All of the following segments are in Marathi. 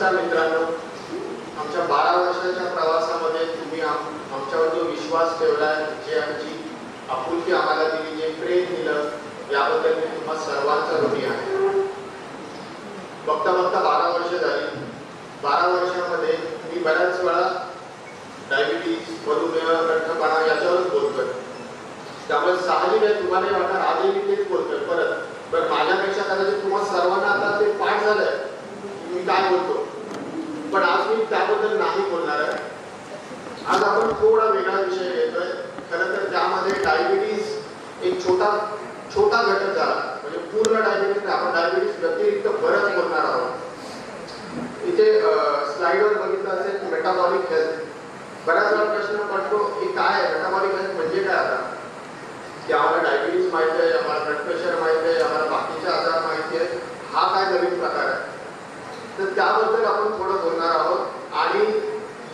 नमस्कार मित्रांनो, आमच्या 12 वर्षाच्या प्रवासामध्ये तुम्ही आमच्यावर जो विश्वास ठेवलाय, जे आमची आपुलकी आम्हाला दिली, जे प्रेम दिलं, याबद्दल मी तुम्हा सर्वांचा ऋणी आहे. बघता बघता 12 वर्ष झाली. 12 वर्षामध्ये मी बऱ्याच वेळा डायबिटीज, मधुमेह, लठ्ठपणा याच्यावरच बोलतोय. त्यामुळे साहजिक आहे तुम्हाला वाटणार आजही मी तेच बोलतोय परत. पण माझ्यापेक्षा कदाचित तुम्हाला सर्वांना आता ते पाठ झालंय मी काय बोलतो. पण आज मी त्याबद्दल नाही बोलणार आहे. आज आपण थोडा वेगळा विषय घेतोय. खरं तर त्यामध्ये डायबिटीज एक छोटा घटक झाला, म्हणजे पूर्ण डायबिटीज. आपण डायबिटीज व्यतिरिक्त बरंच बोलणार आहोत. इथे स्लाइडवर बघितलं असेल मेटाबॉलिक हेल्थ. बऱ्याच वेळा प्रश्न पडतो की काय आहे मेटाबॉलिक हेल्थ, म्हणजे काय? आता की आम्हाला डायबिटीज माहिती आहे, आम्हाला ब्लड प्रेशर माहिती आहे, आम्हाला बाकीचे आजार माहिती आहे, हा काय नवीन प्रकार आहे? तर त्याबद्दल आपण थोडं बोलणार आहोत. आणि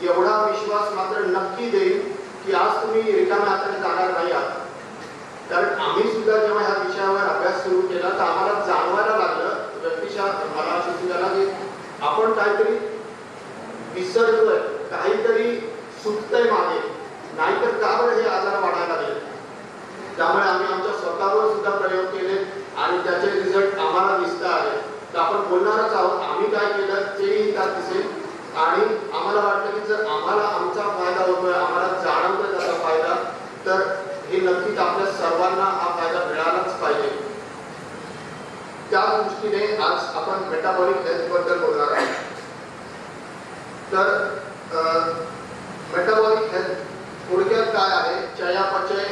एवढा विश्वास मात्र नक्की देईल की आज तुम्ही रिकाम्या हाताने जाणार नाही आहात. कारण आम्ही सुद्धा जेव्हा ह्या विषयावर अभ्यास सुरू केला तर आम्हाला जाणवायला लागलं, व्यक्तिशः मला असं झालं की आपण काहीतरी विसरतोय, काहीतरी सुटतंय मागे, नाहीतर का बरं हे आजार वाढायला लागले. त्यामुळे आम्ही आमच्या स्वतःवर सुद्धा प्रयोग केले आणि त्याचे रिझल्ट आम्हाला दिसत आहेत. तर आपण बोलणारच आहोत. आम्ही काय केलं तेही त्यात दिसेल. आणि आम्हाला वाटतं की जर आम्हाला आमचा फायदा होतोय, आम्हाला जाणवतोय त्याचा फायदा, तर हे नक्कीच आपल्या सर्वांना हा फायदा मिळालाच पाहिजे. त्या दृष्टीने आज आपण मेटाबॉलिक हेल्थ बद्दल बोलणार आहोत. तर मेटाबॉलिक हेल्थ थोडक्यात काय आहे? चयापचय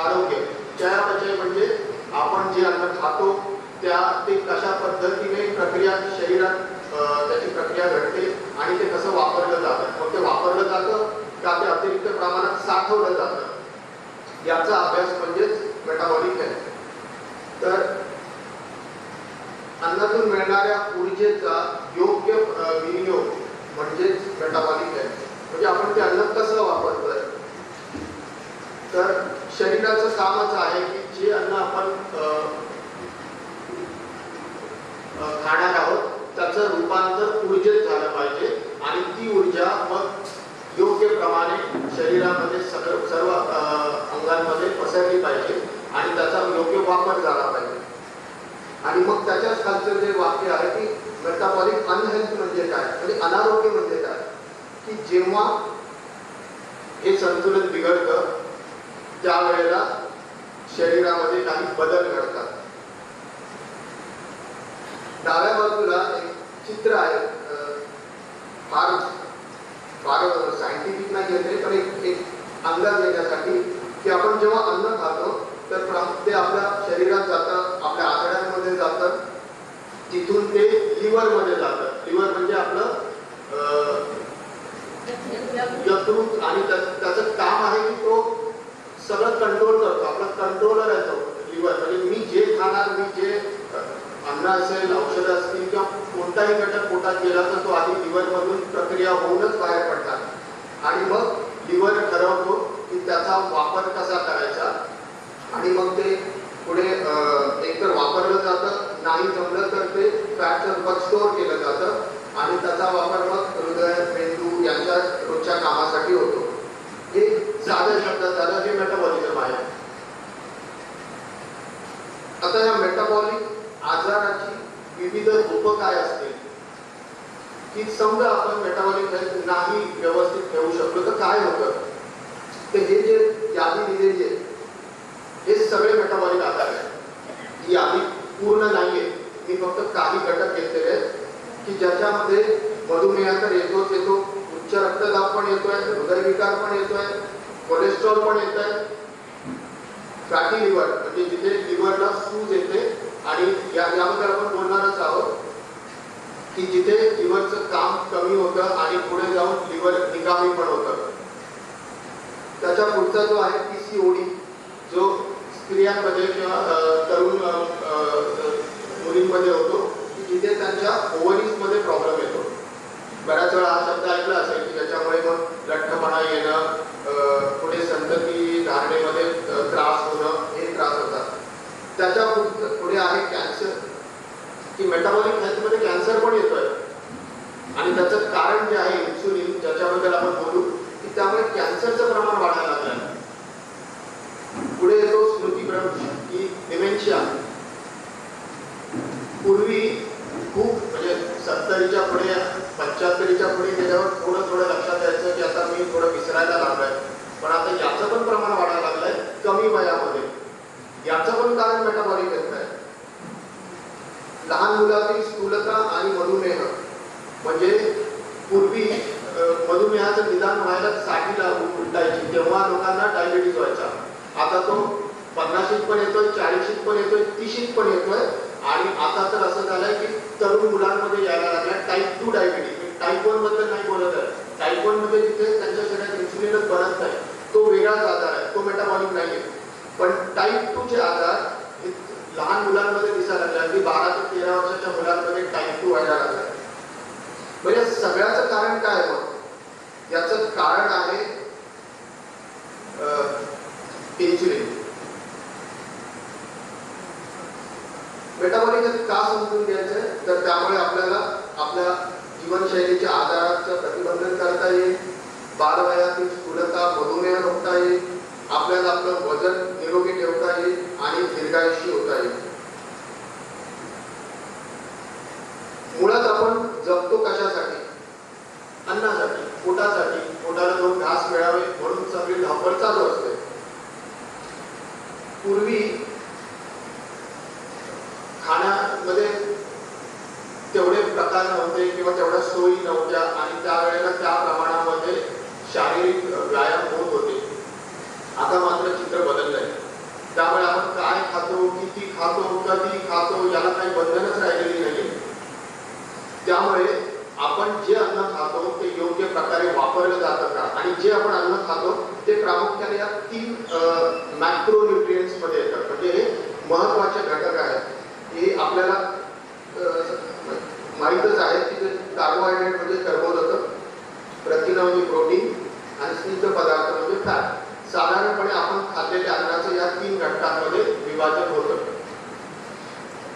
आरोग्य. चयापचय म्हणजे आपण जे अन्न खातो ते कशा पद्धतीने प्रक्रिया शरीरात त्याची प्रक्रिया घडते आणि ते कसं वापरलं जातं. मग ते वापरलं जातं का ते अतिरिक्त प्रमाणात साठवलं जातं, याचा अभ्यास म्हणजेच मेटाबॉलिक हेल्थ. तर अन्नातून मिळणाऱ्या ऊर्जेचा योग्य विनियोग म्हणजेच मेटाबॉलिक हेल्थ. म्हणजे आपण ते अन्न कसं वापरतोय. तर शरीराचं कामच आहे की जे अन्न आपण खाणार आहोत त्याचं रूपांतर ऊर्जेत झालं पाहिजे आणि ती ऊर्जा मग योग्य प्रमाणे शरीरामध्ये सर्व अंगांमध्ये पसरली पाहिजे आणि त्याचा योग्य वापर झाला पाहिजे. आणि मग त्याच्याच खालचं जे वाक्य आहे की मेटाबॉलिक अनहेल्थ म्हणजे काय, म्हणजे अनारोग्य म्हणजे काय, की जेव्हा हे संतुलन बिघडतं त्यावेळेला शरीरामध्ये काही बदल घडतात. डाव्या बाजूला एक चित्र आहे, फार सायंटिफिक नाही घेतले पण एक अंदाज येण्यासाठी की आपण जेव्हा अन्न खातो तर ते आपल्या शरीरात जातं, आपल्या आतड्यांमध्ये जातं, तिथून ते लिव्हरमध्ये जातं. लिव्हर म्हणजे आपलं यकृत. आणि त्याचं काम आहे की तो सगळं कंट्रोल करतो, आपला कंट्रोलर आहे तो लिव्हर. म्हणजे मी जे खाणार, मी जे अन्न असेल, औषधं असतील किंवा कोणताही घटक पोटात गेला तर तो आधी लिव्हरमधून प्रक्रिया होऊनच बाहेर पडतात आणि मग लिव्हर ठरवतो की त्याचा वापर कसा करायचा. आणि मग ते पुढे एकतर वापरलं जातं, नाही जमलं तर ते फॅटच्या रूपात स्टोअर केलं जातं आणि त्याचा वापर मग हृदय, मेंदू यांच्या रोजच्या कामासाठी होतो. हे साध्या शब्दात झालं, हे मेटाबॉलिझम आहे. आता या मेटाबॉलिक आजाराची विविध रूपं काय असतील, की समजा आपण मेटाबॉलिक हेल्थ नाही व्यवस्थित ठेवू शकलो तर काय होतं. तर हे जे यादी दिलेली आहे हे सगळे मेटाबॉलिक आजार आहेत. ही यादी पूर्ण नाहीये, मी फक्त काही घटक घेतलेले आहेत की ज्याच्यामध्ये मधुमेह तर येतोच येतो, उच्च रक्तदाब पण येतोय, हृदयविकार पण येतोय, कोलेस्ट्रॉल पण येत आहे, फॅटी लिव्हर म्हणजे जिथे लिव्हरला सूज येते. आणि याबद्दल आपण बोलणारच आहोत की जिथे लिव्हरचं काम कमी होतं आणि पुढे जाऊन लिव्हर निकामी पण होतं. त्याच्या पुढचा जो आहे PCOD, जो स्त्रियांमध्ये किंवा तरुण मुलींमध्ये होतो की जिथे त्यांच्या ओव्हरीजमध्ये प्रॉब्लेम येतो. बऱ्याच वेळा हा शब्द ऐकला असेल की ज्याच्यामुळे मग लठ्ठपणा येणं, पुढे संतती धारणेमध्ये त्रास होणं, हे त्रास होतात. त्याच्या पुढे आहे कॅन्सर, की मेटाबॉलिक हेल्थमध्ये कॅन्सर पण येतोय. पुढे 75च्या पुढे गेल्यावर थोडं लक्षात यायचं की आता मी थोडं विसरायला लागलोय. पण आता याचं पण प्रमाण वाढायला लागलंय कमी वयामध्ये. याचं पण कारण मेटाबॉलिक हेल्थ आहे. लहान मुलातील स्थूलता आणि मधुमेह, म्हणजे पूर्वी मधुमेहाचं निदान व्हायला 60ला उलटायची, तेव्हा लोकांना डायबिटीज व्हायचा. आता तो 50शीत पण येतोय, 40शीत पण येतोय, 30शीत पण येतोय. आणि आता तर असं झालंय की तरुण मुलांमध्ये यायला लागलाय टाईप 2 डायबिटीज. टाईप 1 बद्दल नाही बोलत आहे. टाईप 1 मध्ये जिथे त्यांच्या शरीरात इन्सुलिनच बनत नाही, तो वेगळाच आजार आहे, तो मेटाबॉलिक नाही आहे. पण टाईप 2 चे आजार हे लहान मुलांमध्ये दिसायला लागले. अगदी 12 ते 13 वर्षाच्या मुलांमध्ये टाईप 2 व्हायला लागलाय. म्हणजे सगळ्याचं कारण काय आहे मग? याचं कारण आहे इन्सुलिन. मेटाबॉलिक हेल्थ का समजून घ्यायचंय? तर त्यामुळे आपल्याला आपल्या जीवनशैलीच्या आजाराचं प्रतिबंधन करता येईल, बालवयातील स्थूलता मधुमेह रोखता येईल, आपल्याला आपलं वजन निरोगी ठेवता येईल आणि दीर्घायुषी होता येईल. मुळात आपण जगतो कशासाठी? अन्नासाठी, पोटासाठी. पोटाला 2 घास मिळावे म्हणून सगळी धावपळ चालू असते. पूर्वी खाण्यामध्ये तेवढे प्रकार नव्हते किंवा तेवढ्या सोयी नव्हत्या आणि त्यावेळेला त्या प्रमाणामध्ये शारीरिक व्यायाम होत होते. आता मात्र चित्र बदललंय. त्यामुळे आपण काय खातो, किती खातो, कधी खातो याला काही बंधनच राहिलेली नाही. त्यामुळे आपण जे अन्न खातो ते योग्य प्रकारे वापरलं जातं का, आणि जे आपण अन्न खातो ते प्रामुख्याने या 3 मॅक्रोन्यूट्रिएंट्स मध्ये येतात. म्हणजे हे महत्वाचे घटक आहेत. हे आपल्याला माहीतच आहे की ते कार्बोहायड्रेट म्हणजे कर्बोदक, प्रथिन म्हणजे प्रोटीन आणि स्निग्ध पदार्थ म्हणजे फॅट. साधारणपणे आपण खाल्लेल्या अन्नाचं या 3 घटकांमध्ये विभाजन होतं.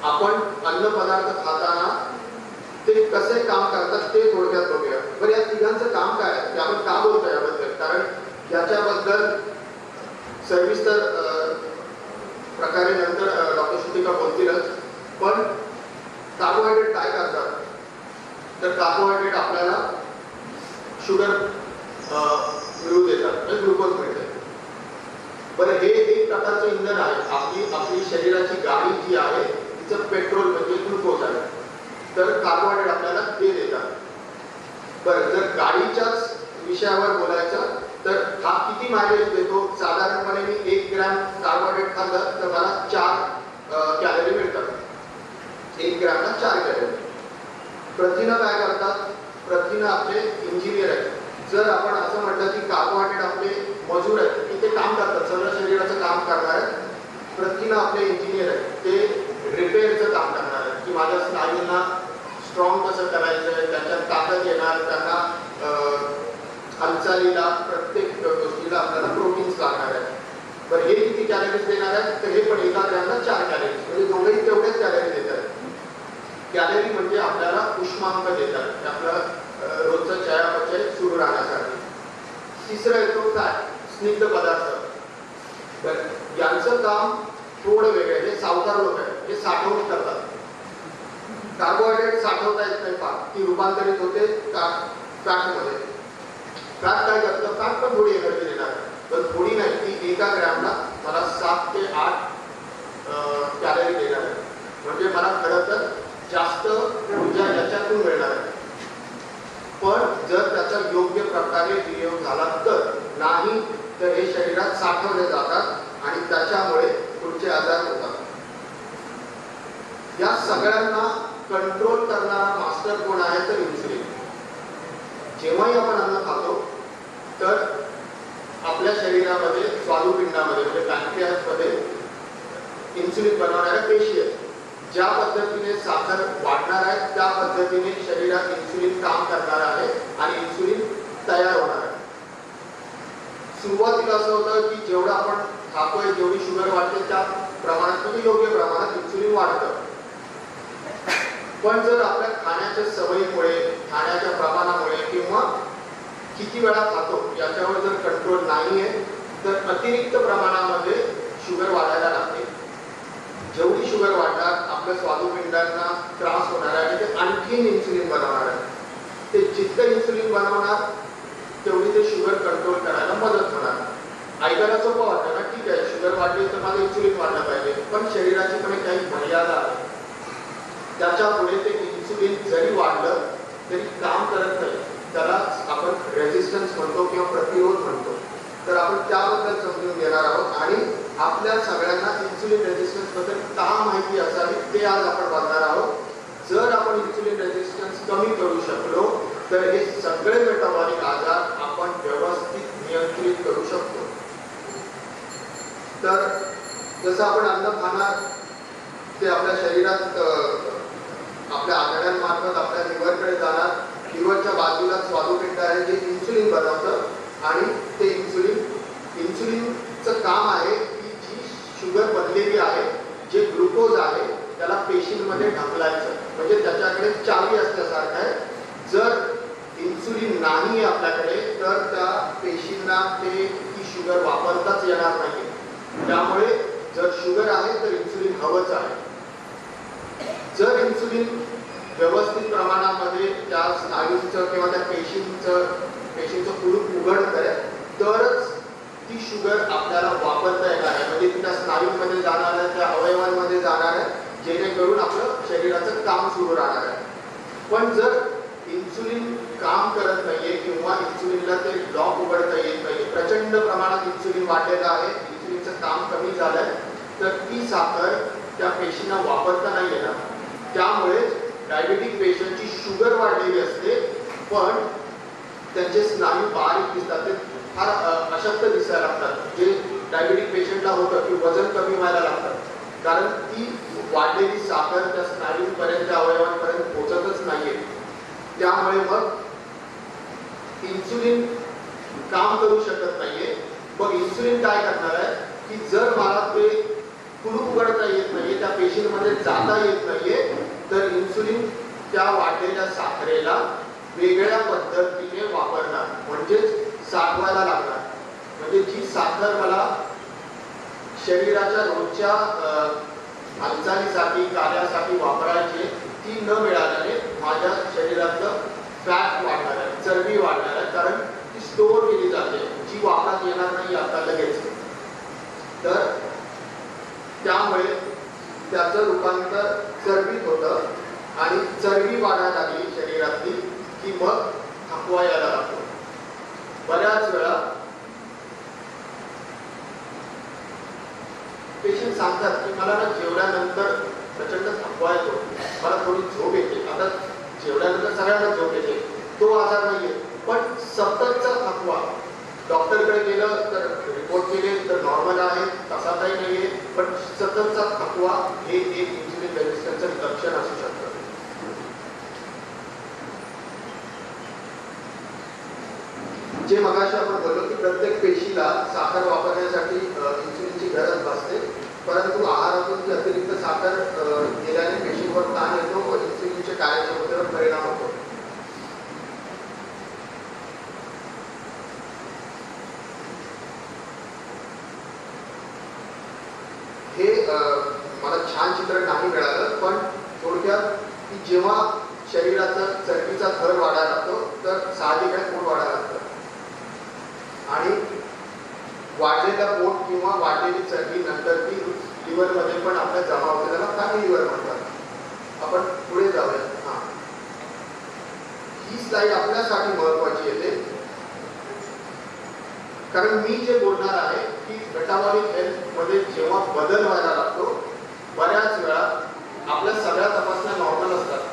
आपण अन्न पदार्थ खाताना ते कसे काम करतात ते थोडक्यात बघूया. बरं, या तिघांचं काम काय आहे ते आपण का बोलतो याबद्दल? कारण याच्याबद्दल सविस्तर प्रकारे नंतर डॉक्टर श्रुतिका बोलतीलच. पण कार्बोहायड्रेट काय करतात? तर कार्बोहायड्रेट आपल्याला शुगर मिळू देतात, म्हणजे ग्लुकोज मिळते. बरं, हे एक प्रकारचं इंधन आहे. आपली शरीराची गाडी जी आहे तिचं पेट्रोल म्हणजे ग्लुकोज आहे. तर कार्बोहायड्रेट आपल्याला ते देतात. बरं, जर गाडीच्याच विषयावर बोलायचं तर हा किती मायलेज देतो? साधारणपणे मी 1 ग्रॅम कार्बोहायड्रेट खाल्लं तर मला 4 कॅलरी मिळतात. 1 ग्रॅमला 4 कॅलरी. प्रथिनं काय करतात? प्रथिनं आपले इंजिनियर आहेत. जर आपण असं म्हटलं की कार्बोहायड्रेट आपले मजूर आहेत की ते काम करतात, सगळं शरीराचं काम करणार आहेत. प्रथिनं आपले इंजिनियर आहेत, ते रिपेअरचं काम करणार आहेत की माझ्या स्नायूंना स्ट्रॉंग कसं करायचं, त्याच्यात ताकद येणार, त्यांना हालचालीला प्रत्येक गोष्टीला आपल्याला प्रोटीन्स लागणार आहेत. बरं, हे किती कॅलरीज देणार आहेत? तर हे पण 1 ग्रॅमला 4 कॅलरीज, म्हणजे दोघेही तेवढेच कॅलरी देतात. कॅलरी म्हणजे आपल्याला उष्मांक देतात, आपलं रोजचं चयापचय सुरू राहण्यासाठी. तिसरं येतो फॅट, स्निग्ध पदार्थ. बरं, यांचं काम थोडं वेगळं आहे. हे सावकार लोक आहेत, हे साठवणूक करतात. कार्बोहायड्रेट साठवता येत नाही, ती रूपांतरित होते फॅटमध्ये. फॅट काय करतं? फॅट पण थोडी एनर्जी देणार, पण थोडी नाही, ती 1 ग्रॅमला मला 7 ते 8 कॅलरी देणार आहे. म्हणजे मला खरं तर जास्त ऊर्जा याच्यातून मिळणार आहे. पण जर त्याचा योग्य प्रकारे विनियोग झाला तर, नाही तर हे शरीरात साठवले जातात आणि त्याच्यामुळे पुढचे आजार होतात. या सगळ्यांना कंट्रोल करणारा मास्टर कोण आहे? तर इन्सुलिन. जेव्हाही आपण अन्न खातो तर आपल्या शरीरामध्ये स्वादुपिंडामध्ये म्हणजे पॅनक्रियासमध्ये इन्सुलिन बनवणाऱ्या पेशी आहेत. ज्या पद्धतीने साखर वाढणार आहे त्या पद्धतीने शरीरात इन्सुलिन काम करणार आहे आणि इन्सुलिन तयार होणार आहे. सुरुवातीला असं होतं की जेवढं आपण खातोय, जेवढी शुगर वाढते त्या प्रमाणात म्हणजे योग्य प्रमाणात इन्सुलिन वाढतं. पण जर आपल्या खाण्याच्या सवयीमुळे, खाण्याच्या प्रमाणामुळे किंवा किती वेळा खातो याच्यावर जर कंट्रोल नाही आहे तर अतिरिक्त प्रमाणामध्ये शुगर वाढायला लागते. जेवढी शुगर वाढणार आपल्या स्वादुपिंडांना त्रास होणार आहे आणि ते आणखीन इन्सुलिन बनवणार आहे. ते जितकं इन्सुलिन बनवणार तेवढी ते शुगर कंट्रोल करायला मदत होणार. ऐकायला सोपं वाटतं ना, ठीक आहे शुगर वाढली तर माझं इन्सुलिन वाढलं पाहिजे, पण शरीराची पण काही मर्यादा आहे. त्याच्या पुढे ते इन्सुलिन जरी वाढलं तरी काम करत नाही, त्याला आपण रेझिस्टन्स म्हणतो किंवा प्रतिरोध म्हणतो. तर आपण त्याबद्दल समजून घेणार आहोत आणि आपल्या सगळ्यांना इन्सुलिन रेझिस्टन्स बद्दल का माहिती असावी ते आज आपण बघणार आहोत. जर आपण इन्सुलिन रेझिस्टन्स कमी करू शकलो तर हे सगळे मेटाबॉलिक आजार आपण व्यवस्थित नियंत्रित करू शकतो. तर जसं आपण अन्न खाणार ते आपल्या शरीरात आपल्या आतड्यांमार्फत आपल्या लिव्हरकडे जाणार. लिव्हरच्या बाजूला स्वादुपिंड आहे जे इन्सुलिन बनवतं आणि ते इन्सुलिनचं काम आहे की जी शुगर बनलेली आहे, जे ग्लुकोज आहे त्याला पेशींमध्ये ढकलायचं. म्हणजे त्याच्याकडे चावी असल्यासारखं आहे. जर इन्सुलिन नाही आपल्याकडे तर त्या पेशींना ती शुगर वापरताच येणार नाही. त्यामुळे जर शुगर आहे तर इन्सुलिन हवंच आहे. जर इन्सुलिन व्यवस्थित प्रमाणामध्ये त्या स्नायूंचं किंवा त्या पेशींचं कुलूप उघडतंय तरच ती शुगर आपल्याला वापरता येणार आहे. म्हणजे ती त्या स्नायूंमध्ये जाणार आहे, त्या अवयवांमध्ये जाणार आहे, जेणेकरून आपलं शरीराचं काम सुरू राहणार आहे. पण जर इन्सुलिन काम करत नाहीये किंवा इन्सुलिनला ते ब्लॉक उघडता येत नाहीये, प्रचंड प्रमाणात इन्सुलिन वाढलेलं आहे, इन्सुलिनचं काम कमी झालंय, तर ती साखर त्या पेशींना वापरता नाही येणार. त्यामुळे डायबेटिक पेशंटची शुगर वाढलेली असते पण त्यांचे स्नायू बारीक दिसतात, ते फार अशक्त दिसायला लागतात. जे डायबेटिक पेशंटला होतं की वजन कमी व्हायला लागतं, कारण ती वाढलेली साखर त्या स्नायूंपर्यंत त्या अवयवांपर्यंत पोहोचतच नाहीये. त्यामुळे मग इन्सुलिन काम करू शकत नाहीये. मग इन्सुलिन काय करणार आहे की जर मला ते कुलूप उघडता येत नाहीये, त्या पेशींमध्ये जाता येत नाहीये, तर इन्सुलिन त्या वाढलेल्या साखरेला वेगळ्या पद्धतीने वापरणार, म्हणजेच साठवायला लागणार. म्हणजे जी साखर मला शरीराच्या रोजच्या हालचालीसाठी कार्यासाठी वापरायची ती न मिळाल्याने माझ्या शरीरातलं फॅट वाढणार आहे, चरबी वाढणार आहे, कारण ती स्टोअर केली जाते, जी वापरात येणार नाही आता लगेच. तर त्यामुळे त्याचं रूपांतर चरबीत होतं आणि चरबी वाढायला लागली शरीरातली की मग थकवा यायला लागतो. बऱ्याच वेळा पेशंट सांगतात की मला ना जेवल्यानंतर प्रचंड थकवा येतो, मला थोडी झोप येते. आता जेवल्यानंतर सगळ्यांना झोप येते, तो आजार नाहीये, पण सततचा थकवा. डॉक्टरकडे गेलं तर रिपोर्ट केले तर नॉर्मल आहे, तसा काही नाहीये, पण सततचा थकवा हे एक इन्सुलिन रेझिस्टन्सचं लक्षण असू शकतं. जे मगाशी आपण बोललो की प्रत्येक पेशीला साखर वापरण्यासाठी इन्सुलिनची गरज भासते, परंतु आहारातून जी अतिरिक्त साखर गेल्याने पेशींवर ताण येतो व इन्सुलिनच्या कार्यक्षमतेवर परिणाम होतो. हे मला छान चित्र नाही मिळालं, पण थोडक्यात की जेव्हा शरीराचा चरबीचा थर वाढायला लागतो तर साहजिक आहे पोट वाढायला लागतं आणि वाढलेला पोट किंवा वाढलेली चरबी नंतर ती लिव्हरमध्ये पण आपल्या जमा होते, त्याला फॅटी लिव्हर म्हणतात. आपण पुढे जाऊया. हां, ही स्लाइड आपल्यासाठी महत्वाची येते, कारण मी जे बोलणार आहे की मेटाबॉलिक हेल्थ मध्ये जेव्हा बदल व्हायला लागतो, बऱ्याच वेळा आपल्या सगळ्या तपासण्या नॉर्मल असतात.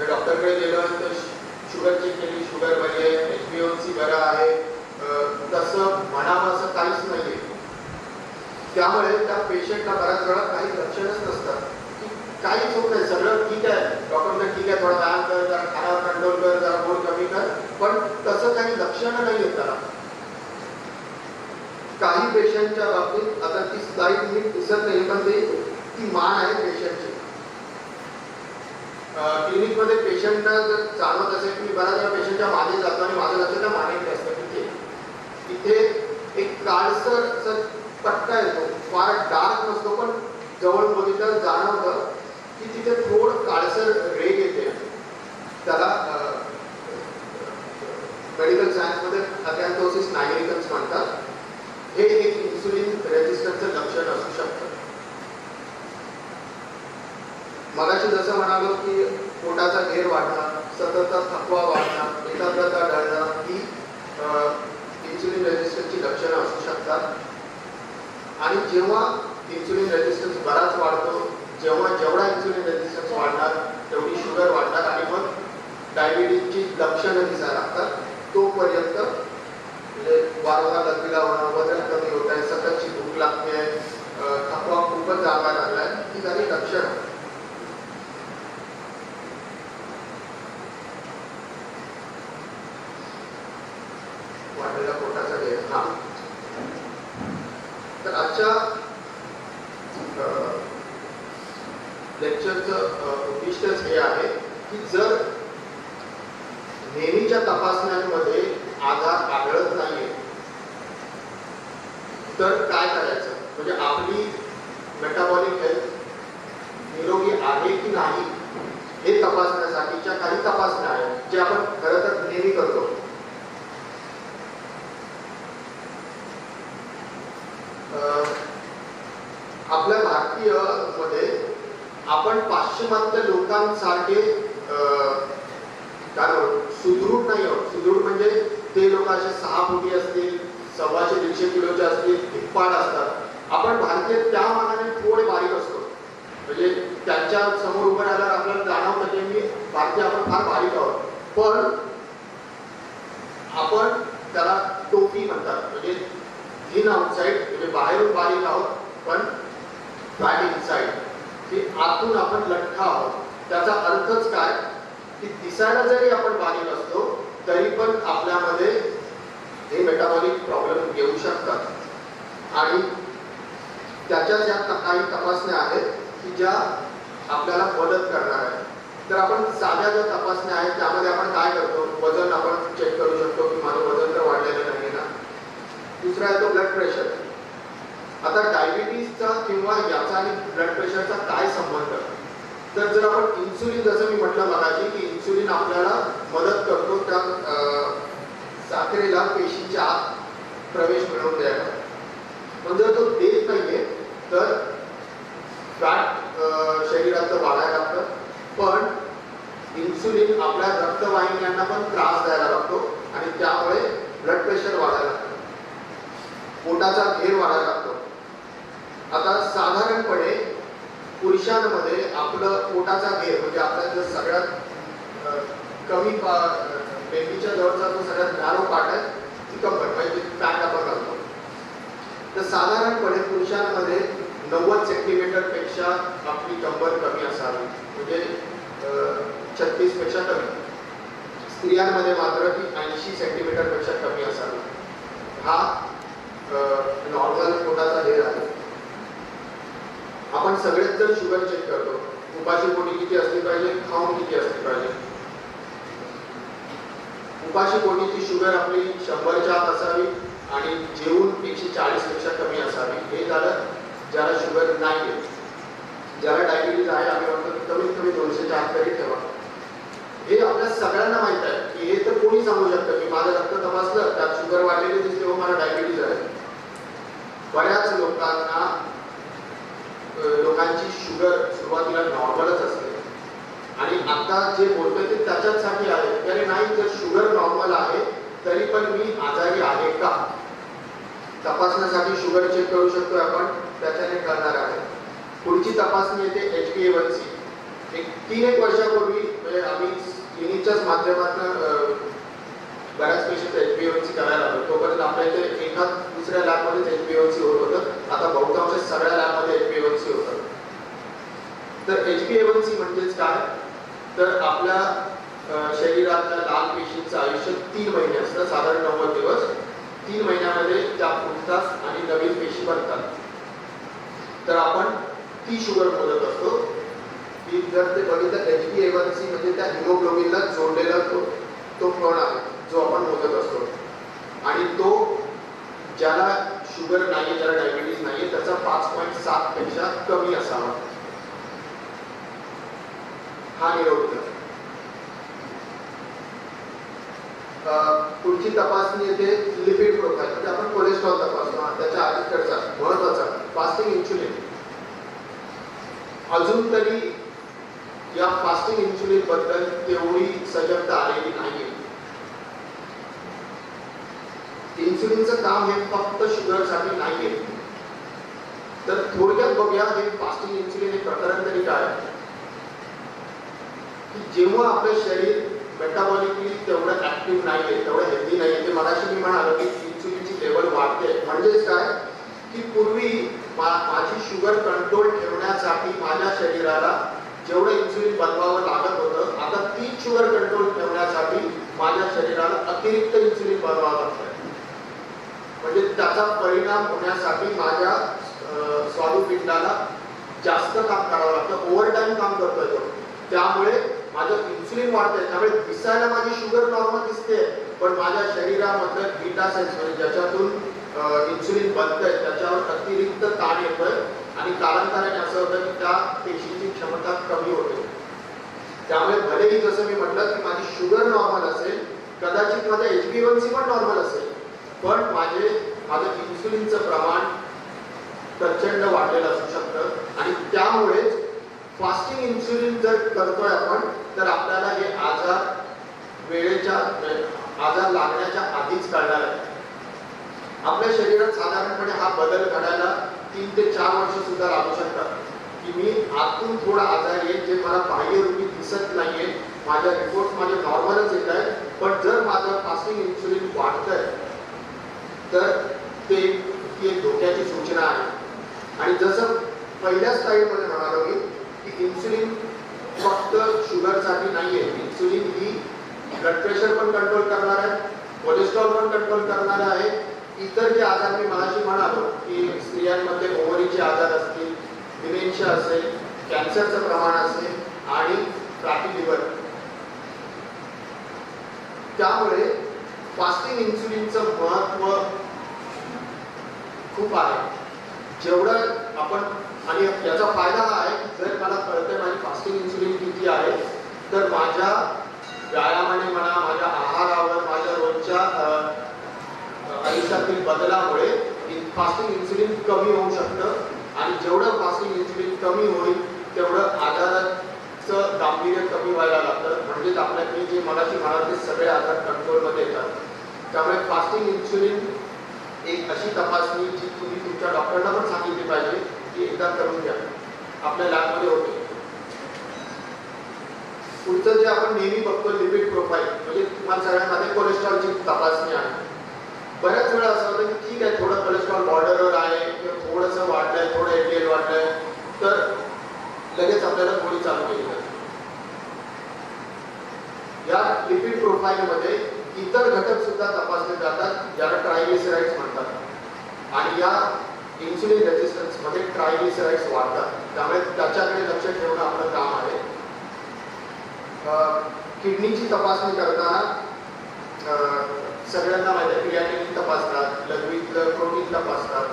डॉक्टरकडे गेलं तर शुगर चेक केली, शुगर बरी आहे, HbA1c बरं आहे, तसं म्हणावं असं काहीच नाहीये. त्यामुळे त्या पेशंटला बऱ्याच वेळा काही लक्षणच नसतात, की काहीच होत नाही, सगळं ठीक आहे, डॉक्टर ठीक आहे, थोडा व्यायाम कर, जरा खाण्यावर कंट्रोल कर, जरा गोड कमी कर, पण तसं काही लक्षणं नाही आहेत त्याला. काही पेशंटच्या बाबतीत, आता ती स्लाइड मी दिसत नाही पण ती मान आहे पेशंटची. क्लिनिकमध्ये पेशंटला जर जाणवत असेल की बऱ्याच वेळा पेशंटच्या मागे जातो आणि माझं लक्ष त्या मानेत असतं, तिथे एक काळसर पट्टा येतो, फार डार्क नसतो पण जवळ बघितलं जाणवतं की तिथे थोडं काळसर रेग येते. त्याला मेडिकल सायन्समध्ये अकॅन्थोसिस नायग्रिकन्स म्हणतात. हे एक इन्सुलिन रेजिस्टन्सचं लक्षण असू शकतं. मगाशी जसं म्हणालो की पोटाचा घेर वाढणं, सतत थकवा वाढणं, एकाग्रता ढळणं ही इन्सुलिन रेजिस्टन्सची लक्षणं असू शकतात. आणि जेव्हा इन्सुलिन रेजिस्टन्स बराच वाढतो, जेवढा इन्सुलिन रेजिस्टन्स वाढणार तेवढी शुगर वाढणार आणि मग डायबिटीजची लक्षणं दिसायला लागतात. तोपर्यंत म्हणजे वारंवार लघवीला होणं, वजन कमी होत आहे, सततची भूक लागते आहे, थकवा खूपच जागा लागला आहे, ही झाली लक्षणं. वाढलेला पोटाचा घेर. हा, तर आजच्या लेक्चरचं उद्दिष्टच हे आहे की जर नेहमीच्या तपासण्यांमध्ये आधार आढळत नाहीये तर काय करायचं, म्हणजे आपली मेटाबॉलिक हेल्थ निरोगी आहे की नाही हे तपासण्यासाठीच्या काही तपासण्या आहेत जे आपण खरं तर नेहमी करतो. आपल्या भारतीय मध्ये आपण पाश्चिमात्य लोकांसारखे काय सुदृढ नाही आहोत. सुदृढ म्हणजे ते लोक असे 6 फुटी असतील, 125-150 किलोचे असतील, धिप्पाड असतात. आपण भारतीय त्या मानाने थोडे बारीक असतो. म्हणजे त्यांच्या समोर उभं राहिल्यावर आपल्याला जाणवतं की मी भारतीय आपण फार बारीक आहोत. पण आपण त्याला टोपी म्हणतात. म्हणजे थिन आउटसाइड, म्हणजे बाहेरून बारीक आहोत पण फॅट इनसाइड, की आतून आपण लठ्ठ आहोत. त्याचा अर्थच काय की दिसायला जरी आपण बारीक असतो तरी पण आपल्यामध्ये हे मेटाबॉलिक प्रॉब्लेम येऊ शकतात. आणि त्याच्याच या काही तपासण्या आहेत की ज्या आपल्याला मदत करणार आहेत. तर आपण साध्या ज्या तपासण्या आहेत त्यामध्ये आपण काय करतो, वजन आपण चेक करू शकतो की माझं वजन तर वाढलेलं नाही ना. दुसरा आहे तो ब्लड प्रेशर. आता डायबिटीजचा किंवा याचा आणि ब्लड प्रेशरचा काय संबंध, तर जर आपण इन्सुलिन, जसं मी म्हटलं मगाशी की इन्सुलिन आपल्याला मदत करतो त्या साखरेला पेशीच्या आत प्रवेश मिळवून द्यायला. पण जर तो देत नाहीये तर फॅट शरीराचं वाढायला लागतं. पण इन्सुलिन आपल्या रक्तवाहिन्यांना पण त्रास द्यायला लागतो आणि त्यामुळे ब्लड प्रेशर वाढायला लागतं, पोटाचा घेर वाढायला लागतो. आता साधारणपणे पुरुषांमध्ये आपलं पोटाचा घेर म्हणजे आपल्या जर सगळ्यात कमी बेंबीच्या जवळचा जो सगळ्यात नॅरो पार्ट आहे ती कंबर म्हणजे पॅन्ट आपण घालतो. तर साधारणपणे पुरुषांमध्ये 90 सेंटीमीटर पेक्षा आपली कंबर कमी असावी, म्हणजे 36 पेक्षा कमी. स्त्रियांमध्ये मात्र ती 80 सेंटीमीटर पेक्षा कमी असावी. हा नॉर्मल पोटाचा घेर आहे. आपण सगळेच जर शुगर चेक करतो, उपाशी पोटी किती असली पाहिजे, खाऊन किती असली पाहिजे. उपाशी पोटीची शुगर आपली 100च्या आत असावी आणि जेवून 140 पेक्षा कमी असावी. हे झालं ज्याला शुगर नाही आहे. ज्याला डायबिटीज आहे आम्ही म्हणतो की कमीत कमी 200च्या आत तरी ठेवा. हे आपल्या सगळ्यांना माहित आहे की हे तर कोणी सांगू शकतं की माझं रक्त तपासलं त्यात शुगर वाढलेली दिसते हो मला डायबिटीज आहे. बऱ्याच लोकांची शुगर सुरुवातीला नॉर्मलच असते आणि आता जे बोलतोय ते त्याच्यासाठी आहे. त्याने नाही जर शुगर नॉर्मल आहे तरी पण मी आजारी आहे का तपासण्यासाठी शुगर चेक करू शकतो आपण, त्याच्याने करणार आहे. पुढची तपासणी येते HbA1c. एक 3-1 वर्षापूर्वी म्हणजे आम्ही क्लिनिकच्याच माध्यमातून बऱ्याच पेशंट HbA1c करायला आलो. तोपर्यंत आपल्या इथे एका दुसऱ्या लॅबमध्येच HbA1c होत होतं. आता बहुतांश सगळ्या लॅबमध्ये HbA1c होतं. तर HbA1c म्हणजेच काय, तर आपल्या शरीरातल्या लाल पेशींचं आयुष्य 3 महिने असतं, साधारण 90 दिवस. 3 महिन्यामध्ये त्या फुटतात आणि नवीन पेशी बनतात. तर आपण ती शुगर मोजत असतो की जर ते बघितलं HbA1c म्हणजे त्या हिमोग्लोबिनला जोडलेला तो कण आहे जो आपण मोजत असतो. आणि तो ज्याला शुगर नाही, ज्याला डायबिटीज नाही त्याचा 5.7 पेक्षा कमी असावा. पुढची तपासणी येते लिपिड प्रोफाईल, म्हणजे आपण कोलेस्ट्रॉल तपासतो. त्याच्या अलीकडचा महत्वाचा फास्टिंग इन्सुलिन. अजून तरी या फास्टिंग इन्सुलिन बद्दल तेवढी सजगता आलेली नाहीये. इन्सुलिनचं काम हे फक्त शुगरसाठी नाहीये. तर थोडक्यात बघूया हे फास्टिंग इन्सुलिन हे प्रकरण तरी काय. की जेव्हा आपलं शरीर मेटाबॉलिकली तेवढं ऍक्टिव्ह नाहीये, तेवढं हेल्दी नाहीये, ते मगाशी मी म्हणालो की इन्सुलिनची लेवल वाढते. म्हणजेच काय की पूर्वी माझी शुगर कंट्रोल ठेवण्यासाठी माझ्या शरीराला जेवढं इन्सुलिन बनवावं लागत होतं, आता तीच शुगर कंट्रोल ठेवण्यासाठी माझ्या शरीराला अतिरिक्त इन्सुलिन बनवावं लागतं. म्हणजे त्याचा परिणाम होण्यासाठी माझ्या स्वादुपिंडाला जास्त काम करावं लागतं, ओव्हरटाईम काम करतोय तो. त्यामुळे माझं इन्सुलिन वाढतंय. त्यामुळे दिसायला माझी शुगर नॉर्मल दिसते, पण माझ्या शरीरामधलं बीटा सेल्स म्हणजे ज्याच्यातून इन्सुलिन बनतंय त्याच्यावर अतिरिक्त ताण येतोय आणि कालांतराने असं होतं की त्या पेशीची क्षमता कमी होते. त्यामुळे भलेही जसं मी म्हटलं की माझी शुगर नॉर्मल असेल, कदाचित माझं HbA1c पण नॉर्मल असेल, पण माझं इन्सुलिनचं प्रमाण प्रचंड वाढलेलं असू शकतं. आणि त्यामुळेच फास्टिंग इन्सुलिन जर करतोय आपण तर आपल्याला हे आजार लागण्याच्या आधीच कळणार आहे. आपल्या शरीरात साधारणपणे हा बदल घडायला 3 ते 4 वर्ष सुद्धा लागू शकतात. की मी आतून थोडा आजारी आहे, जे मला बाह्यरूपी दिसत नाहीये, माझ्या रिपोर्ट माझे नॉर्मलच येत आहेत, पण जर माझं फास्टिंग इन्सुलिन वाढतंय तर ते एक धोक्याची सूचना आहे. आणि जसं पहिल्या स्लाइडमध्ये म्हणालो मी की इन्सुलिन फक्त शुगरसाठी नाहीये. इन्सुलिन ही ब्लड प्रेशर पण कंट्रोल करणार आहे, कोलेस्ट्रॉल पण कंट्रोल करणार आहे. इतर जे आजार मी मगाशी म्हणालो की स्त्रियांमध्ये ओव्हरीचे आजार असतील, डिमेन्शिया असेल, कॅन्सरचं प्रमाण असेल आणि फॅटी लिव्हर. त्यामुळे फास्टिंग इन्सुलिनचं महत्व खूप आहे. जेवढं आपण, आणि याचा फायदा हा आहे की जर मला कळतंय माझी फास्टिंग इन्सुलिन किती आहे, तर माझ्या व्यायामाने म्हणा, माझ्या आहारावर, माझ्या रोजच्या आयुष्यातील बदलामुळे फास्टिंग इन्सुलिन कमी होऊ शकतं. आणि जेवढं फास्टिंग इन्सुलिन कमी होईल तेवढं आजाराचं गांभीर्य कमी व्हायला लागतं. म्हणजेच आपल्याकडे जे मगाशी म्हणाल ते सगळे आजार कंट्रोलमध्ये येतात. त्यामुळे फास्टिंग इन्सुलिन एक अशी तपासणी जी तुम्ही तुमच्या डॉक्टरला पण सांगितली पाहिजे की एकदा करून घ्या. आपल्या लॅबमध्ये होते. पुढचं जे आपण नेहमी बघतो लिपिड प्रोफाईल, म्हणजे तुम्हाला सगळ्यांमध्ये कोलेस्ट्रॉलची तपासणी आहे. बऱ्याच वेळा असं होतं की ठीक आहे, थोडं कोलेस्ट्रॉल बॉर्डरवर आहे किंवा थोडंसं वाढलंय, थोडं LDL वाढलंय, तर लगेच आपल्याला गोळी चालू केली जाते. या लिपिड प्रोफाईलमध्ये इतर घटक सुद्धा तपासले जातात, ज्याला ट्रायग्लिसराइड्स म्हणतात. आणि या इन्सुलिन रेजिस्टन्स मध्ये ट्रायग्लिसराइड्स वाढतात. त्यामुळे त्याच्याकडे लक्ष ठेवणं आपलं काम आहे. किडनीची तपासणी करताना सगळ्यांना माहिती आहे क्रिएटिनिन तपासतात, लघवीतलं प्रोटीन तपासतात.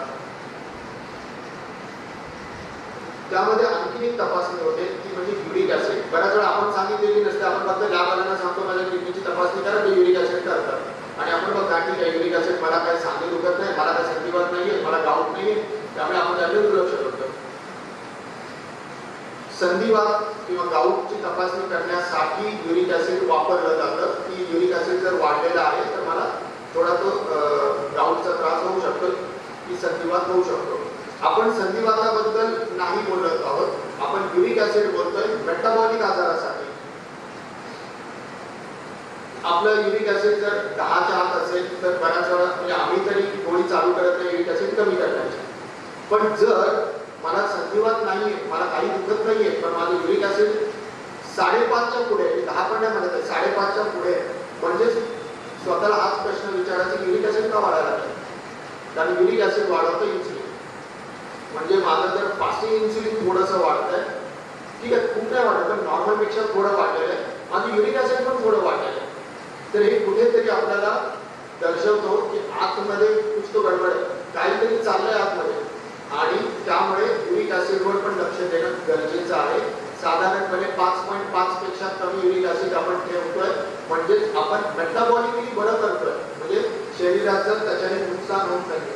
त्यामध्ये आणखी एक तपासणी होते ती म्हणजे युरिक ऍसिड. बऱ्याच वेळा आपण सांगितलेली नसते, आपण फक्त लॅबवाल्यांना सांगतो माझ्या किडनीची तपासणी करा, ते युरिक ऍसिड करतात. आणि आपण बघा ठीक आहे, युरिक ऍसिड मला काही सांधे दुखत नाही, मला काही संधिवात नाहीये, मला गाऊट नाहीये, त्यामुळे आपण त्याकडे दुर्लक्ष करतो. संधिवात किंवा गाऊटची तपासणी करण्यासाठी युरिक ऍसिड वापरलं जातं. की युरिक ऍसिड जर वाढलेला आहे तर मला थोडा तो गाऊटचा त्रास होऊ शकतो, की संधिवात होऊ शकतो. आपण संधिवाताबद्दल नाही बोलत आहोत, आपण युरिक ऍसिड बोलतोय मेटाबॉलिक आजारासाठी. आपलं युरिक ऍसिड जर 10च्या आत असेल तर बऱ्याच वेळा म्हणजे आम्ही तरी गोळी चालू करत नाही युरिक ऍसिड कमी करण्याची. पण जर मला संधिवात नाहीये, मला काही दुखत नाहीये, पण माझं युरिक ऍसिड 5.5च्या पुढे, 10 पण नाही म्हणत आहे, 5.5च्या पुढे, म्हणजे स्वतःला हाच प्रश्न विचारायचा युरिक ऍसिड का वाढायला लागेल. कारण युरिक ऍसिड वाढवतं इन्सुलिन. म्हणजे माझं जर फास्टिंग इन्सुलिन थोडंसं वाढतंय, ठीक आहे, खूप नाही वाढत, पण नॉर्मलपेक्षा थोडं वाढलेलं आहे, माझं युरिक ऍसिड पण थोडं वाढलेलं आहे. तर हे कुठेतरी आपल्याला दर्शवतो की आतमध्ये कुछ तो गडबड आहे, काहीतरी चाललंय आतमध्ये. आणि त्यामुळे युरिक ऍसिडवर पण लक्ष देणं गरजेचं आहे. साधारणपणे 5.5 पेक्षा कमी युरिक ऍसिड आपण ठेवतोय म्हणजेच आपण मेटाबॉलिकली बरं करतोय, म्हणजे शरीराचं त्याच्याने नुकसान होत नाही.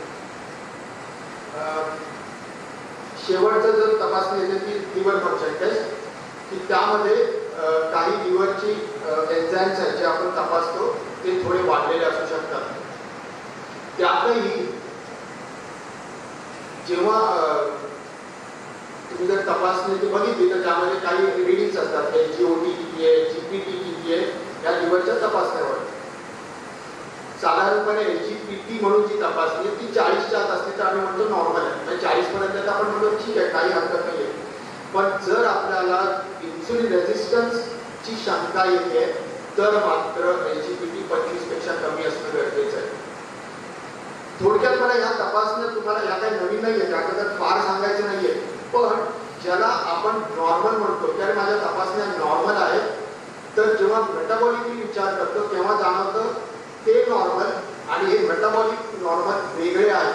शेवटचं जर तपासणी येते ती लिव्हर फंक्शन टेस्ट, की त्यामध्ये काही लिव्हरची एन्झाईम्स आहेत जे आपण तपासतो ते थोडे वाढलेले असू शकतात. त्यातही जेव्हा तुम्ही जर तपासणी बघितली तर त्यामध्ये काही रिडिंग्स असतात, SGOT किती आहे, GPT किती आहे, या लिव्हरच्या तपासण्यावर. साधारणपणे SGPT म्हणून जी तपासणी ती 40च्या आत असते तर आम्ही म्हणतो नॉर्मल आहे, म्हणजे 40 पर्यंत आपण म्हणतो ठीक आहे, काही हरकत नाही आहे. पण जर आपल्याला इन्सुलिन रेझिस्टन्सची शंका येते तर मात्र SGPT 25 पेक्षा कमी असणं गरजेचं आहे. थोडक्यात मला ह्या तपासण्या तुम्हाला ह्या काही नवीन नाही आहे, त्याबद्दल फार सांगायचं नाहीये, पण ज्याला आपण नॉर्मल म्हणतो त्याने माझ्या तपासण्या नॉर्मल आहेत, तर जेव्हा मेटाबॉलिकली विचार करतो तेव्हा जाणवतं ते नॉर्मल आणि हे मेटाबॉलिक नॉर्मल वेगळे आहे.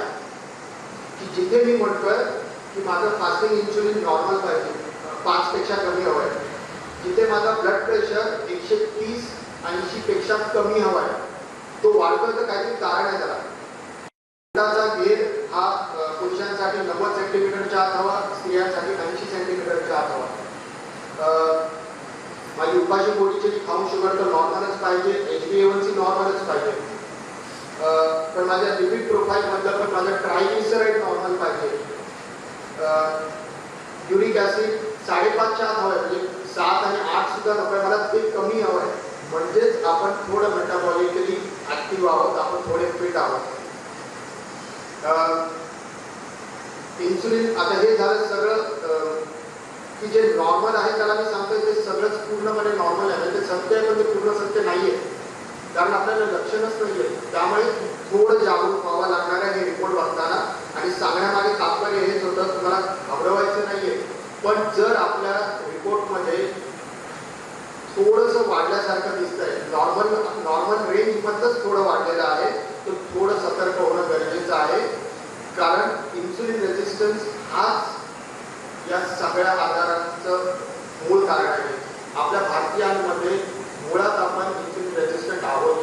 की जिथे मी म्हणतोय की माझं फास्टिंग इन्सुलिन नॉर्मल पाहिजे, 5 पेक्षा कमी हवं आहे, जिथे माझा ब्लड प्रेशर 130-80 पेक्षा कमी हवा आहे, तो वाढतोय तर काहीतरी कारण आहे त्याला. पोटाचा घेर हा पुरुषांसाठी 90 सेंटीमीटरच्या आत हवा, स्त्रियांसाठी 80 सेंटीमीटरच्या आत हवा. माझी उपाशी पोटीची जी खाऊन शुगर तर नॉर्मलच पाहिजे, HbA1c नॉर्मलच पाहिजे, पण माझ्या लिपिड प्रोफाईल मधलं पण माझं ट्रायग्लिसराईड नॉर्मल पाहिजे. युरिक ॲसिड 5.5च्या आत हवं आहे, म्हणजे 7 आणि 8 सुद्धा नको आहे, मला ते कमी हवं आहे. म्हणजेच आपण थोडं मेटाबॉलिकली ॲक्टिव्ह आहोत, आपण थोडे फिट आहोत. इन्सुलिन आता हे झालं सगळं की जे नॉर्मल आहे त्याला मी सांगतोय ते सगळंच पूर्णपणे नॉर्मल आहे, ते सत्य आहे पण ते पूर्ण सत्य नाही आहे, कारण आपल्याला लक्षणच नाही आहे. त्यामुळे थोडं जागरूक व्हावं लागणार आहे हे रिपोर्ट बघताना. आणि सांगण्यामागे तात्पर्य हेच होतं, तुम्हाला घाबरवायचं नाही आहे, पण जर आपल्या रिपोर्टमध्ये थोडंसं वाढल्यासारखं दिसतंय, नॉर्मल रेंजमधलंच थोडं वाढलेलं आहे, तर थोडं सतर्क होणं गरजेचं आहे. कारण इन्सुलिन रेझिस्टन्स हाच या सगळ्या आजारांचं मूळ कारण आहे. आपल्या भारतीयांमध्ये मुळात आपण इन्सुलिन रेझिस्टंट आहोत.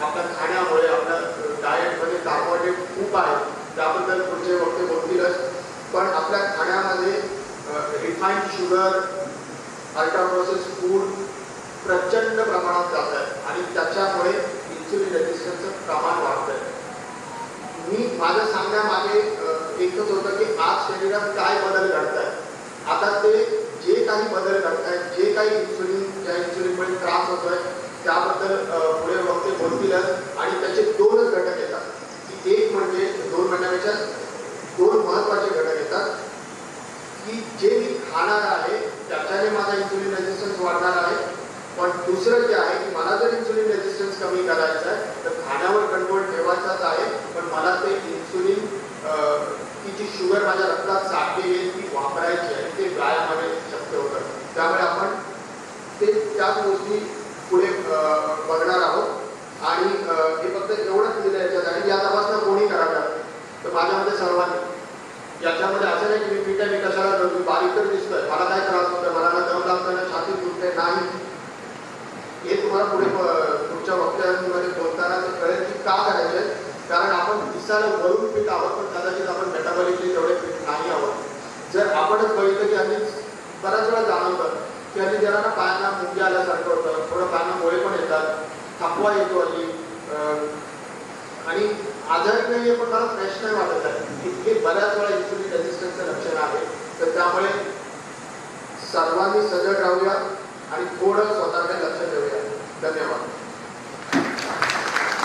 आपल्या खाण्यामुळे, आपल्या डाएटमध्ये कार्बोहायड्रेट खूप आहे, त्याबद्दल पुढचे वक्ते बोलतीलच. पण आपल्या खाण्यामध्ये refined sugar, ultra process food प्रचंड प्रमाणात जात आहे आणि त्याच्यामुळे इन्सुलिन रेझिस्टन्सचं प्रमाण वाढतं आहे. मी माझं सांगण्यामागे एकच होतं की आज शरीरात काय बदल घडत आहेत. आता ते जे काही बदल घडत आहेत, जे काही ज्या इन्सुलिनमुळे त्रास होतोय त्याबद्दल पुढे वक्ते बोलतीलच. आणि त्याचे 2च घटक येतात, की एक म्हणजे 2 म्हणण्यापेक्षा 2 महत्त्वाचे घटक येतात, की जे मी खाणार आहे त्याच्याने माझा इन्सुलिन रेझिस्टन्स वाढणार आहे. पण दुसरं जे आहे की मला जर इन्सुलिन रेझिस्टन्स कमी करायचं आहे तर खाण्यावर कंट्रोल ठेवायचाच आहे, पण मला ते इन्सुलिन ती जी शुगर माझ्या रक्तात साठलेली आहे ती वापरायची आहे, ते व्यायामाने शक्य होतं. त्यामुळे आपण त्याच गोष्टी पुढे बघणार आहोत. आणि हे फक्त एवढंच दिलं याच्यात, आणि या तपासण्या कोणी कराव्या तर माझ्यामध्ये सर्वांनी. याच्यामध्ये असं नाही की मी फिट आहे, मी कशाला करतो, बारीक तर दिसतोय, मला काय त्रास होतोय, मला ना दम लागतोय ना छातीत दुखतंय, नाही. हे तुम्हाला पुढच्या वक्त्यांमध्ये बोलताना ते कळेल की का करायचे. कारण आपण दिसायला वरून फिट आहोत, पण कदाचित आपण मेटाबॉलिकली तेवढे फिट नाही आहोत. जर आपणच बघितलं की आम्ही बऱ्याच वेळा जाणवतं की आम्ही जरा पायांना मुंग्या आल्यासारखं होतं, थोडं पायांना गोळे पण येतात, थकवा येतो हल्ली, आणि आजारी नाही आहे पण मला फ्रेश नाही वाटत आहे, हे बऱ्याच वेळा इन्सुलिन रेझिस्टन्सचं लक्षण आहे. तर त्यामुळे सर्वांनी सजग राहूया आणि थोडं स्वतःकडे लक्ष देऊया. धन्यवाद.